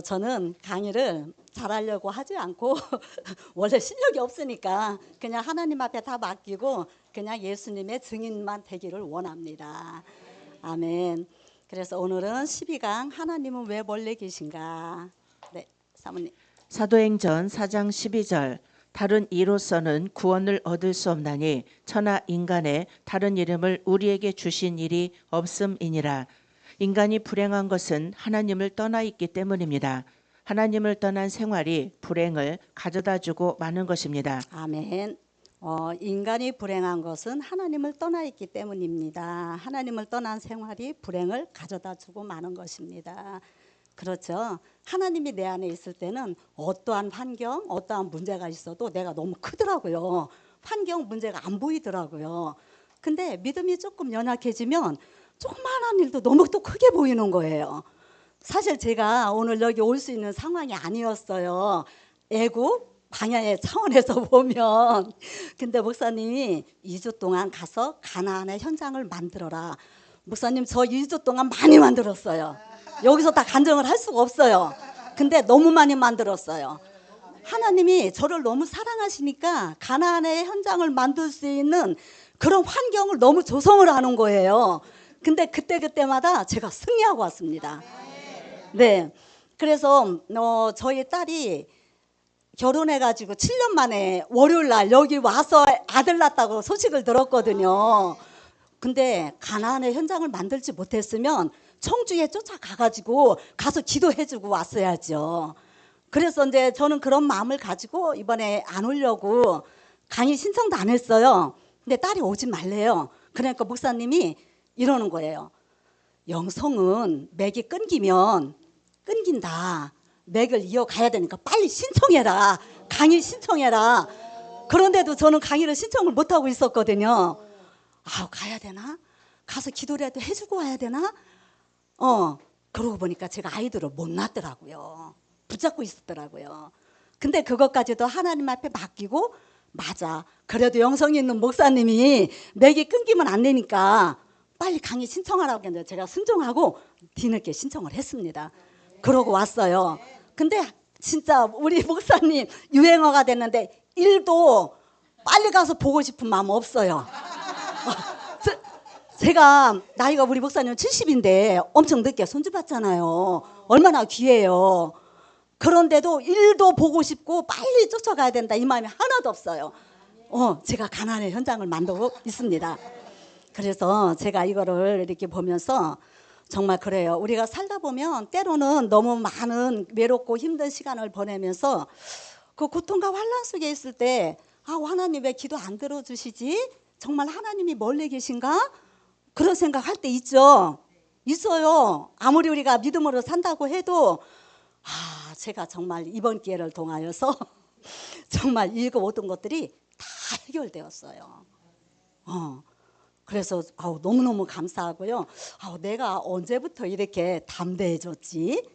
저는 강의를 잘하려고 하지 않고 원래 실력이 없으니까 그냥 하나님 앞에 다 맡기고 그냥 예수님의 증인만 되기를 원합니다. 아멘. 그래서 오늘은 12강 하나님은 왜 멀리 계신가? 네, 사모님. 사도행전 4장 12절 다른 이로서는 구원을 얻을 수 없나니 천하 인간의 다른 이름을 우리에게 주신 일이 없음이니라. 인간이 불행한 것은 하나님을 떠나 있기 때문입니다. 하나님을 떠난 생활이 불행을 가져다주고 마는 것입니다. 아멘. 인간이 불행한 것은 하나님을 떠나 있기 때문입니다. 하나님을 떠난 생활이 불행을 가져다 주고 마는 것입니다. 그렇죠. 하나님이 내 안에 있을 때는 어떠한 환경, 어떠한 문제가 있어도 내가 너무 크더라고요. 환경 문제가 안 보이더라고요. 근데 믿음이 조금 연약해지면 조그마한 일도 너무 또 크게 보이는 거예요. 사실 제가 오늘 여기 올 수 있는 상황이 아니었어요. 애국 광야의 차원에서 보면. 근데 목사님이 2주 동안 가서 가나안의 현장을 만들어라. 목사님 저 2주 동안 많이 만들었어요. 여기서 다 간증을 할 수가 없어요. 근데 너무 많이 만들었어요. 하나님이 저를 너무 사랑하시니까 가나안의 현장을 만들 수 있는 그런 환경을 너무 조성을 하는 거예요. 근데 그때마다 제가 승리하고 왔습니다. 네. 그래서 저희 딸이 결혼해가지고 7년 만에 월요일 날 여기 와서 아들 낳았다고 소식을 들었거든요. 근데 가나안의 현장을 만들지 못했으면 청주에 쫓아가가지고 가서 기도해주고 왔어야죠. 그래서 이제 저는 그런 마음을 가지고 이번에 안 오려고 강의 신청도 안 했어요. 근데 딸이 오지 말래요. 그러니까 목사님이 이러는 거예요. 영성은 맥이 끊기면 끊긴다. 맥을 이어가야 되니까 빨리 신청해라. 강의 신청해라. 그런데도 저는 강의를 신청을 못하고 있었거든요. 가야 되나? 가서 기도라도 해주고 와야 되나? 그러고 보니까 제가 아이들을 못 낳더라고요. 붙잡고 있었더라고요. 근데 그것까지도 하나님 앞에 맡기고 맞아. 그래도 영성이 있는 목사님이 맥이 끊기면 안 되니까 빨리 강의 신청하라고 했는데 제가 순종하고 뒤늦게 신청을 했습니다. 그러고 왔어요. 근데 진짜 우리 목사님 유행어가 됐는데 일도 빨리 가서 보고 싶은 마음 없어요. 제가 나이가 우리 목사님 70인데 엄청 늦게 손주 봤잖아요. 얼마나 귀해요. 그런데도 일도 보고 싶고 빨리 쫓아가야 된다 이 마음이 하나도 없어요. 제가 가나안의 현장을 만들고 있습니다. 그래서 제가 이거를 이렇게 보면서 정말 그래요. 우리가 살다 보면 때로는 너무 많은 외롭고 힘든 시간을 보내면서 그 고통과 환란 속에 있을 때 하나님 왜 기도 안 들어주시지? 정말 하나님이 멀리 계신가? 그런 생각할 때 있죠. 있어요. 아무리 우리가 믿음으로 산다고 해도 제가 정말 이번 기회를 통하여서 정말 읽어오던 것들이 다 해결되었어요. 그래서 너무너무 감사하고요. 내가 언제부터 이렇게 담대해졌지?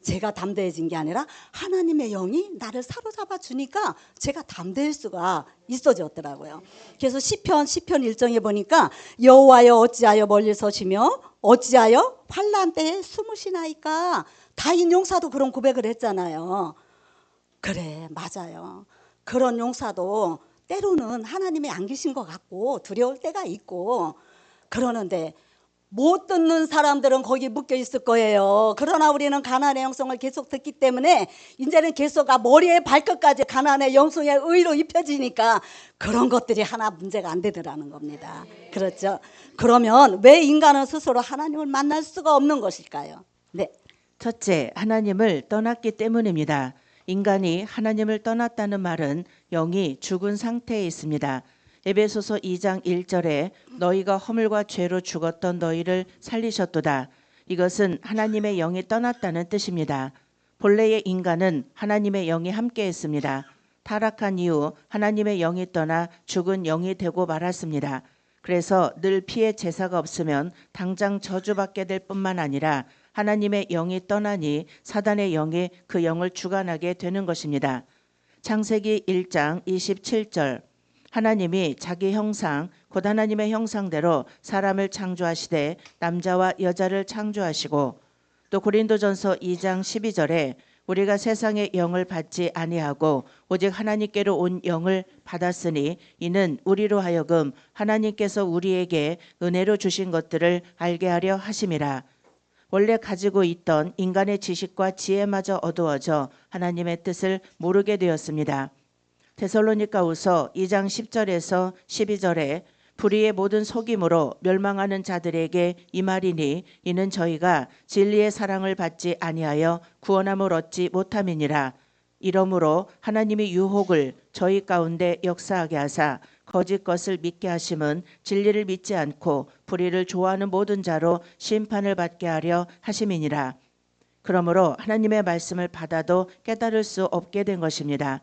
제가 담대해진 게 아니라 하나님의 영이 나를 사로잡아 주니까 제가 담대할 수가 있어졌더라고요. 그래서 시편 1장에 보니까 여호와여 어찌하여 멀리 서시며 어찌하여 환난 때에 숨으시나이까. 다윗 용사도 그런 고백을 했잖아요. 그래, 맞아요. 그런 용사도 때로는 하나님이 안 계신 것 같고 두려울 때가 있고 그러는데 못 듣는 사람들은 거기 묶여 있을 거예요. 그러나 우리는 가나안의 영성을 계속 듣기 때문에 이제는 계속 머리에 발끝까지 가나안의 영성의 의로 입혀지니까 그런 것들이 하나 문제가 안 되더라는 겁니다. 그렇죠? 그러면 왜 인간은 스스로 하나님을 만날 수가 없는 것일까요? 네. 첫째, 하나님을 떠났기 때문입니다. 인간이 하나님을 떠났다는 말은 영이 죽은 상태에 있습니다. 에베소서 2장 1절에 너희가 허물과 죄로 죽었던 너희를 살리셨도다. 이것은 하나님의 영이 떠났다는 뜻입니다. 본래의 인간은 하나님의 영이 함께 했습니다. 타락한 이후 하나님의 영이 떠나 죽은 영이 되고 말았습니다. 그래서 늘 피의 제사가 없으면 당장 저주받게 될 뿐만 아니라 하나님의 영이 떠나니 사단의 영이 그 영을 주관하게 되는 것입니다. 창세기 1장 27절 하나님이 자기 형상 곧 하나님의 형상대로 사람을 창조하시되 남자와 여자를 창조하시고 또 고린도전서 2장 12절에 우리가 세상의 영을 받지 아니하고 오직 하나님께로 온 영을 받았으니 이는 우리로 하여금 하나님께서 우리에게 은혜로 주신 것들을 알게 하려 하심이라. 원래 가지고 있던 인간의 지식과 지혜마저 어두워져 하나님의 뜻을 모르게 되었습니다. 데살로니가후서 2장 10절에서 12절에 불의의 모든 속임으로 멸망하는 자들에게 이 말이니 이는 저희가 진리의 사랑을 받지 아니하여 구원함을 얻지 못함이니라. 이러므로 하나님이 유혹을 저희 가운데 역사하게 하사 거짓 것을 믿게 하심은 진리를 믿지 않고 불의를 좋아하는 모든 자로 심판을 받게 하려 하심이니라. 그러므로 하나님의 말씀을 받아도 깨달을 수 없게 된 것입니다.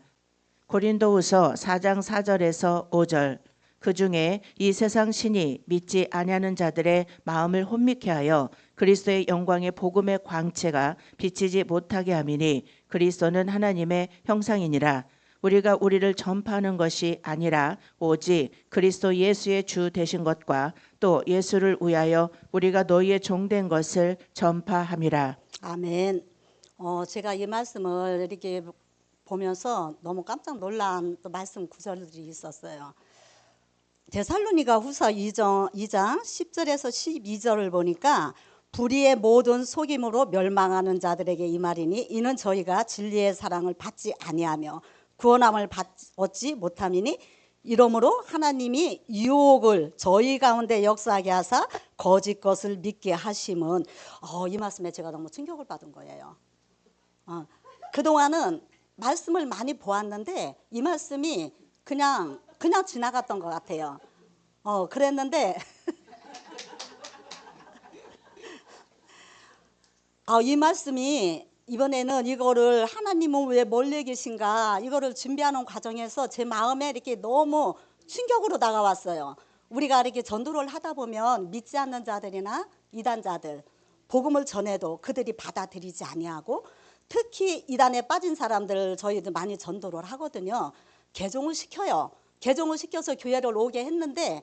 고린도후서 4장 4절에서 5절 그 중에 이 세상 신이 믿지 아니하는 자들의 마음을 혼미케 하여 그리스도의 영광의 복음의 광채가 비치지 못하게 함이니 그리스도는 하나님의 형상이니라. 우리가 우리를 전파하는 것이 아니라 오직 그리스도 예수의 주 되신 것과 또 예수를 위하여 우리가 너희의 종된 것을 전파함이라. 아멘. 제가 이 말씀을 이렇게 보면서 너무 깜짝 놀란 또 말씀 구절들이 있었어요. 데살로니가후서 2장 10절에서 12절을 보니까 불의의 모든 속임으로 멸망하는 자들에게 이 말이니 이는 저희가 진리의 사랑을 받지 아니하며 구원함을 얻지 못함이니 이러므로 하나님이 유혹을 저희 가운데 역사하게 하사 거짓 것을 믿게 하심은 이 말씀에 제가 너무 충격을 받은 거예요. 그동안은 말씀을 많이 보았는데 이 말씀이 그냥 지나갔던 것 같아요. 그랬는데 이 말씀이 이번에는 이거를 하나님은 왜 멀리 계신가 이거를 준비하는 과정에서 제 마음에 이렇게 너무 충격으로 다가왔어요. 우리가 이렇게 전도를 하다 보면 믿지 않는 자들이나 이단자들 복음을 전해도 그들이 받아들이지 아니하고 특히 이단에 빠진 사람들 저희도 많이 전도를 하거든요. 개종을 시켜요. 개종을 시켜서 교회를 오게 했는데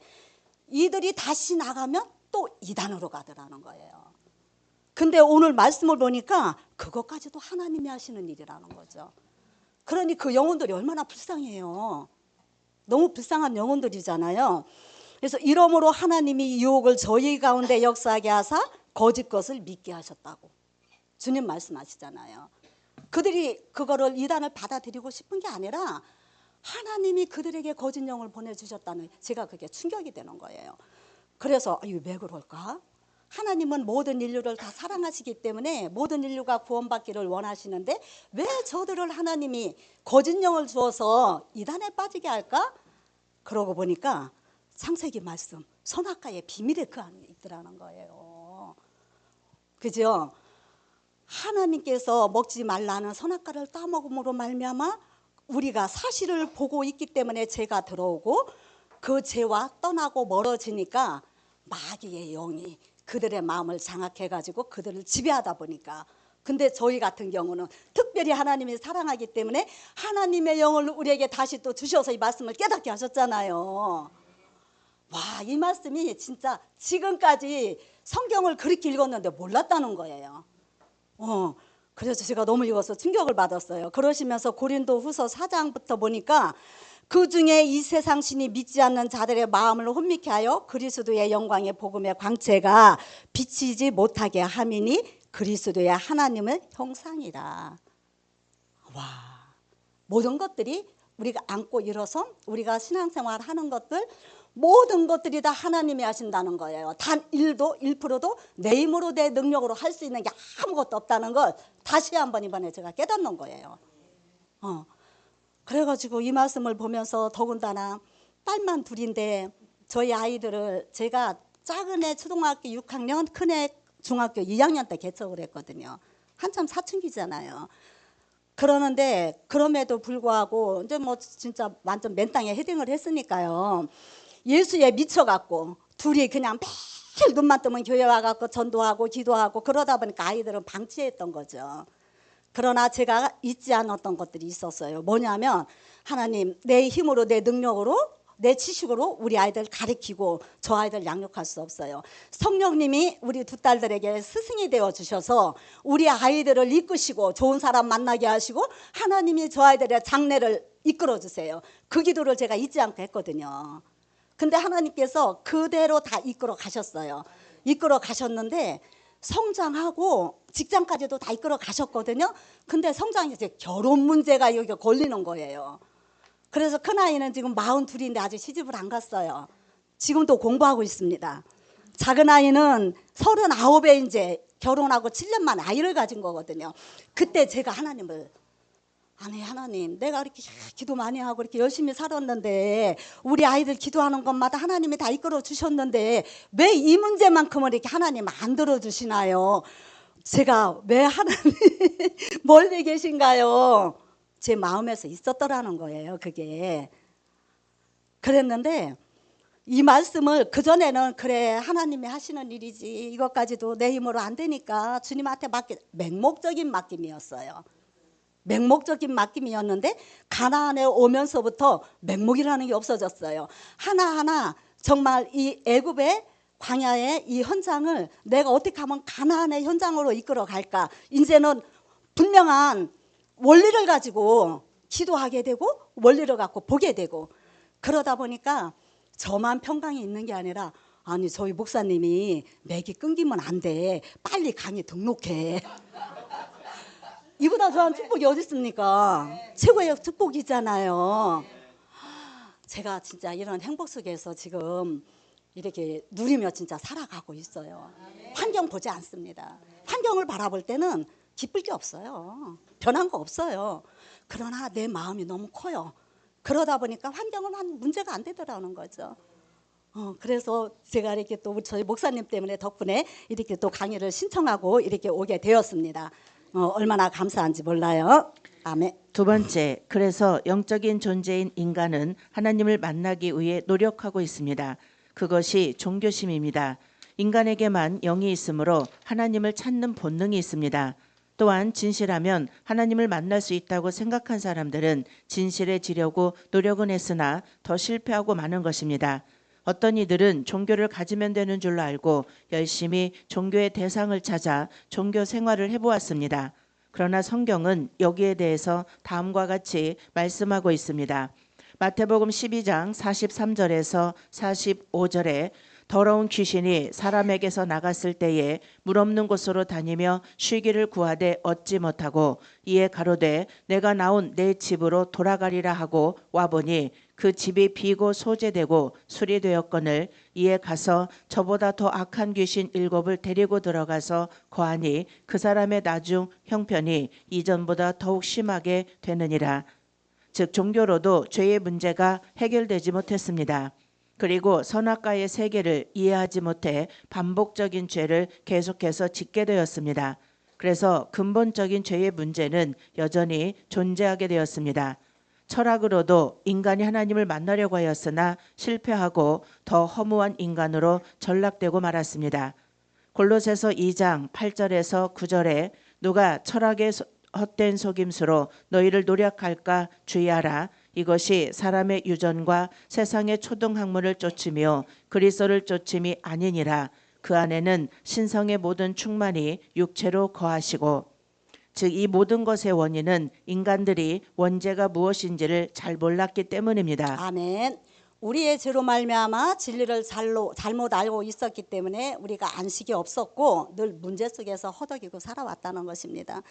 이들이 다시 나가면 또 이단으로 가더라는 거예요. 근데 오늘 말씀을 보니까 그것까지도 하나님이 하시는 일이라는 거죠. 그러니 그 영혼들이 얼마나 불쌍해요. 너무 불쌍한 영혼들이잖아요. 그래서 이러므로 하나님이 유혹을 저희 가운데 역사하게 하사 거짓 것을 믿게 하셨다고 주님 말씀하시잖아요. 그들이 그거를 이단을 받아들이고 싶은 게 아니라 하나님이 그들에게 거짓 영을 보내주셨다는 제가 그게 충격이 되는 거예요. 그래서 이거 왜 그럴까? 하나님은 모든 인류를 다 사랑하시기 때문에 모든 인류가 구원받기를 원하시는데 왜 저들을 하나님이 거짓 영을 주어서 이단에 빠지게 할까? 그러고 보니까 창세기 말씀 선악과의 비밀이 그 안에 있더라는 거예요. 그죠? 하나님께서 먹지 말라는 선악과를 따먹음으로 말미암아 우리가 사실을 보고 있기 때문에 죄가 들어오고 그 죄와 떠나고 멀어지니까 마귀의 영이 그들의 마음을 장악해가지고 그들을 지배하다 보니까 근데 저희 같은 경우는 특별히 하나님이 사랑하기 때문에 하나님의 영을 우리에게 다시 또 주셔서 이 말씀을 깨닫게 하셨잖아요. 와, 이 말씀이 진짜 지금까지 성경을 그렇게 읽었는데 몰랐다는 거예요. 그래서 제가 너무 읽어서 충격을 받았어요. 그러시면서 고린도후서 4장부터 보니까 그 중에 이 세상 신이 믿지 않는 자들의 마음을 혼미케 하여 그리스도의 영광의 복음의 광채가 비치지 못하게 함이니 그리스도의 하나님의 형상이라. 와, 모든 것들이 우리가 안고 일어서 우리가 신앙생활 하는 것들 모든 것들이 다 하나님이 하신다는 거예요. 단 1%도 내 힘으로 내 능력으로 할 수 있는 게 아무것도 없다는 걸 다시 한번 이번에 제가 깨닫는 거예요. 그래가지고 이 말씀을 보면서 더군다나 딸만 둘인데 저희 아이들을 제가 작은 애 초등학교 6학년 큰 애 중학교 2학년 때 개척을 했거든요. 한참 사춘기잖아요. 그러는데 그럼에도 불구하고 이제 뭐 진짜 완전 맨땅에 헤딩을 했으니까요. 예수에 미쳐갖고 둘이 그냥 매일 눈만 뜨면 교회 와갖고 전도하고 기도하고 그러다 보니까 아이들은 방치했던 거죠. 그러나 제가 잊지 않았던 것들이 있었어요. 뭐냐면 하나님 내 힘으로 내 능력으로 내 지식으로 우리 아이들 가르치고 저 아이들 양육할 수 없어요. 성령님이 우리 두 딸들에게 스승이 되어 주셔서 우리 아이들을 이끄시고 좋은 사람 만나게 하시고 하나님이 저 아이들의 장래를 이끌어 주세요. 그 기도를 제가 잊지 않고 했거든요. 근데 하나님께서 그대로 다 이끌어 가셨어요. 이끌어 가셨는데 성장하고 직장까지도 다 이끌어 가셨거든요. 근데 성장이 이제 결혼 문제가 여기 걸리는 거예요. 그래서 큰아이는 지금 42인데 아직 시집을 안 갔어요. 지금도 공부하고 있습니다. 작은 아이는 39에 이제 결혼하고 7년 만에 아이를 가진 거거든요. 그때 제가 하나님을 아니 하나님 내가 이렇게 기도 많이 하고 이렇게 열심히 살았는데 우리 아이들 기도하는 것마다 하나님이 다 이끌어 주셨는데 왜 이 문제만큼은 이렇게 하나님 안 들어주시나요? 제가 왜 하나님 멀리 계신가요? 제 마음에서 있었더라는 거예요. 그게 그랬는데 이 말씀을 그전에는 그래 하나님이 하시는 일이지 이것까지도 내 힘으로 안 되니까 주님한테 맹목적인 맡김이었어요. 맹목적인 맡김이었는데 가나안에 오면서부터 맹목이라는 게 없어졌어요. 하나하나 정말 이 애굽의 광야의 이 현장을 내가 어떻게 하면 가나안의 현장으로 이끌어 갈까. 이제는 분명한 원리를 가지고 기도하게 되고 원리를 갖고 보게 되고 그러다 보니까 저만 평강이 있는 게 아니라 아니 저희 목사님이 맥이 끊기면 안 돼. 빨리 강의 등록해. 이보다 좋은 축복이 어디 있습니까? 최고의 축복이잖아요. 제가 진짜 이런 행복 속에서 지금 이렇게 누리며 진짜 살아가고 있어요. 환경 보지 않습니다. 환경을 바라볼 때는 기쁠 게 없어요. 변한 거 없어요. 그러나 내 마음이 너무 커요. 그러다 보니까 환경은 한 문제가 안 되더라는 거죠. 그래서 제가 이렇게 또 저희 목사님 때문에 덕분에 이렇게 또 강의를 신청하고 이렇게 오게 되었습니다. 얼마나 감사한지 몰라요. 아멘. 두 번째, 그래서 영적인 존재인 인간은 하나님을 만나기 위해 노력하고 있습니다. 그것이 종교심입니다. 인간에게만 영이 있으므로 하나님을 찾는 본능이 있습니다. 또한 진실하면 하나님을 만날 수 있다고 생각한 사람들은 진실해지려고 노력은 했으나 더 실패하고 마는 것입니다. 어떤 이들은 종교를 가지면 되는 줄로 알고 열심히 종교의 대상을 찾아 종교 생활을 해보았습니다. 그러나 성경은 여기에 대해서 다음과 같이 말씀하고 있습니다. 마태복음 12장 43절에서 45절에 더러운 귀신이 사람에게서 나갔을 때에 물 없는 곳으로 다니며 쉬기를 구하되 얻지 못하고 이에 가로되 내가 나온 내 집으로 돌아가리라 하고 와보니 그 집이 비고 소재되고 수리되었거늘 이에 가서 저보다 더 악한 귀신 7을 데리고 들어가서 거하니 그 사람의 나중 형편이 이전보다 더욱 심하게 되느니라. 즉 종교로도 죄의 문제가 해결되지 못했습니다. 그리고 선악과의 세계를 이해하지 못해 반복적인 죄를 계속해서 짓게 되었습니다. 그래서 근본적인 죄의 문제는 여전히 존재하게 되었습니다. 철학으로도 인간이 하나님을 만나려고 하였으나 실패하고 더 허무한 인간으로 전락되고 말았습니다. 골로새서 2장 8절에서 9절에 누가 철학의 헛된 속임수로 너희를 노력할까 주의하라. 이것이 사람의 유전과 세상의 초등학문을 쫓으며 그리스도를 쫓음이 아니니라. 그 안에는 신성의 모든 충만이 육체로 거하시고 즉 이 모든 것의 원인은 인간들이 원죄가 무엇인지를 잘 몰랐기 때문입니다. 아멘. 우리의 죄로 말미암아 진리를 잘못 알고 있었기 때문에 우리가 안식이 없었고 늘 문제 속에서 허덕이고 살아왔다는 것입니다.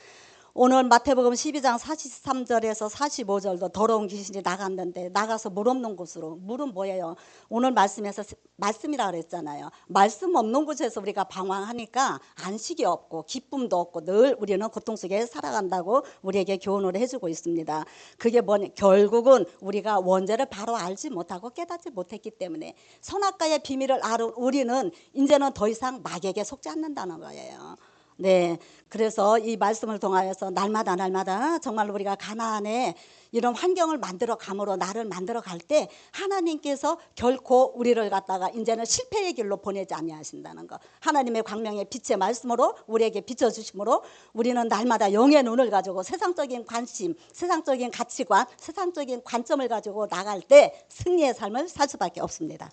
오늘 마태복음 12장 43절에서 45절도 더러운 귀신이 나갔는데 나가서 물 없는 곳으로. 물은 뭐예요? 오늘 말씀에서 말씀이라 그랬잖아요. 말씀 없는 곳에서 우리가 방황하니까 안식이 없고 기쁨도 없고 늘 우리는 고통 속에 살아간다고 우리에게 교훈을 해주고 있습니다. 그게 뭐냐? 결국은 우리가 원죄를 바로 알지 못하고 깨닫지 못했기 때문에 선악과의 비밀을 알은 우리는 이제는 더 이상 마귀에게 속지 않는다는 거예요. 네, 그래서 이 말씀을 통하여서 날마다 정말 우리가 가나안에 이런 환경을 만들어 감으로 나를 만들어 갈 때 하나님께서 결코 우리를 갖다가 이제는 실패의 길로 보내지 아니하신다는 것. 하나님의 광명의 빛의 말씀으로 우리에게 비춰주심으로 우리는 날마다 영의 눈을 가지고 세상적인 관심, 세상적인 가치관, 세상적인 관점을 가지고 나갈 때 승리의 삶을 살 수밖에 없습니다.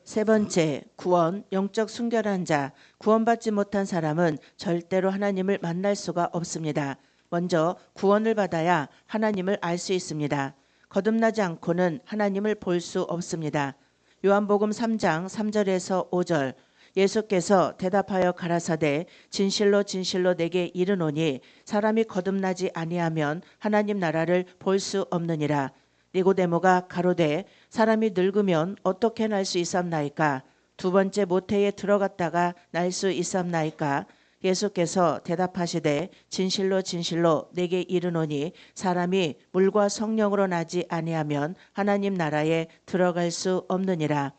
세 번째, 구원, 영적 순결한 자, 구원받지 못한 사람은 절대로 하나님을 만날 수가 없습니다. 먼저 구원을 받아야 하나님을 알 수 있습니다. 거듭나지 않고는 하나님을 볼 수 없습니다. 요한복음 3장 3절에서 5절, 예수께서 대답하여 가라사대 진실로 진실로 내게 이르노니 사람이 거듭나지 아니하면 하나님 나라를 볼 수 없느니라. 니고데모가 가로되 사람이 늙으면 어떻게 날 수 있삼나이까? 두 번째 모태에 들어갔다가 날 수 있삼나이까? 예수께서 대답하시되 진실로 진실로 내게 이르노니 사람이 물과 성령으로 나지 아니하면 하나님 나라에 들어갈 수 없느니라.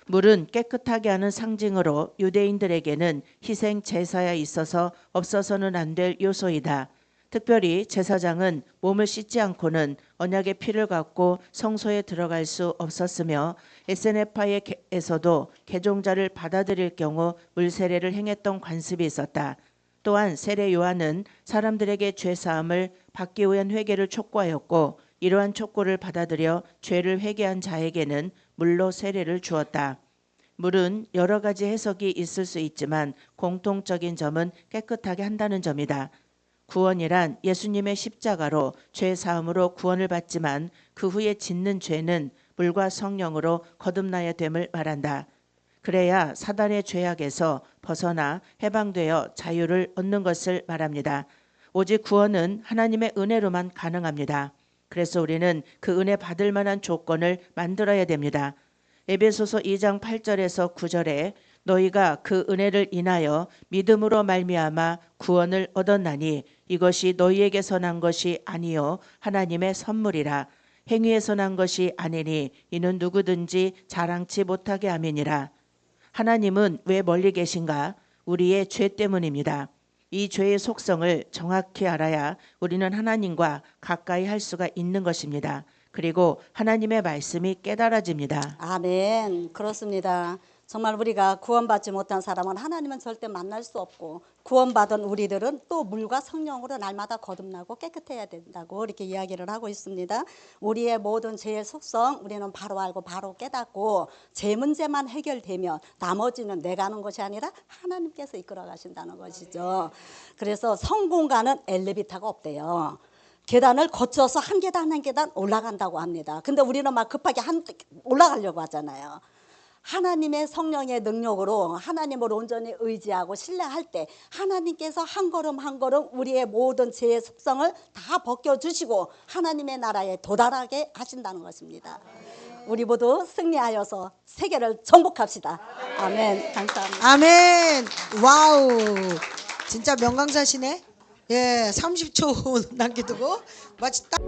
물은 깨끗하게 하는 상징으로 유대인들에게는 희생 제사에 있어서 없어서는 안 될 요소이다. 특별히 제사장은 몸을 씻지 않고는 언약의 피를 갖고 성소에 들어갈 수 없었으며 SNF파에서도 개종자를 받아들일 경우 물세례를 행했던 관습이 있었다. 또한 세례 요한은 사람들에게 죄사함을 받기 위한 회개를 촉구하였고 이러한 촉구를 받아들여 죄를 회개한 자에게는 물로 세례를 주었다. 물은 여러 가지 해석이 있을 수 있지만 공통적인 점은 깨끗하게 한다는 점이다. 구원이란 예수님의 십자가로 죄 사함으로 구원을 받지만 그 후에 짓는 죄는 물과 성령으로 거듭나야 됨을 말한다. 그래야 사단의 죄악에서 벗어나 해방되어 자유를 얻는 것을 말합니다. 오직 구원은 하나님의 은혜로만 가능합니다. 그래서 우리는 그 은혜 받을 만한 조건을 만들어야 됩니다. 에베소서 2장 8절에서 9절에 너희가 그 은혜를 인하여 믿음으로 말미암아 구원을 얻었나니 이것이 너희에게서 난 것이 아니요 하나님의 선물이라. 행위에서 난 것이 아니니 이는 누구든지 자랑치 못하게 함이니라. 하나님은 왜 멀리 계신가? 우리의 죄 때문입니다. 이 죄의 속성을 정확히 알아야 우리는 하나님과 가까이 할 수가 있는 것입니다. 그리고 하나님의 말씀이 깨달아집니다. 아멘. 그렇습니다. 정말 우리가 구원받지 못한 사람은 하나님은 절대 만날 수 없고 구원받은 우리들은 또 물과 성령으로 날마다 거듭나고 깨끗해야 된다고 이렇게 이야기를 하고 있습니다. 우리의 모든 죄의 속성 우리는 바로 알고 바로 깨닫고 죄 문제만 해결되면 나머지는 내가 하는 것이 아니라 하나님께서 이끌어 가신다는 것이죠. 그래서 성공가는 엘리베이터가 없대요. 계단을 거쳐서 한 계단 한 계단 올라간다고 합니다. 근데 우리는 막 급하게 올라가려고 하잖아요. 하나님의 성령의 능력으로 하나님을 온전히 의지하고 신뢰할 때 하나님께서 한 걸음 한 걸음 우리의 모든 죄의 속성을 다 벗겨주시고 하나님의 나라에 도달하게 하신다는 것입니다. 우리 모두 승리하여서 세계를 정복합시다. 아멘. 감사합니다. 아멘. 와우. 진짜 명강사시네. 예, 30초 남겨두고 마치 딱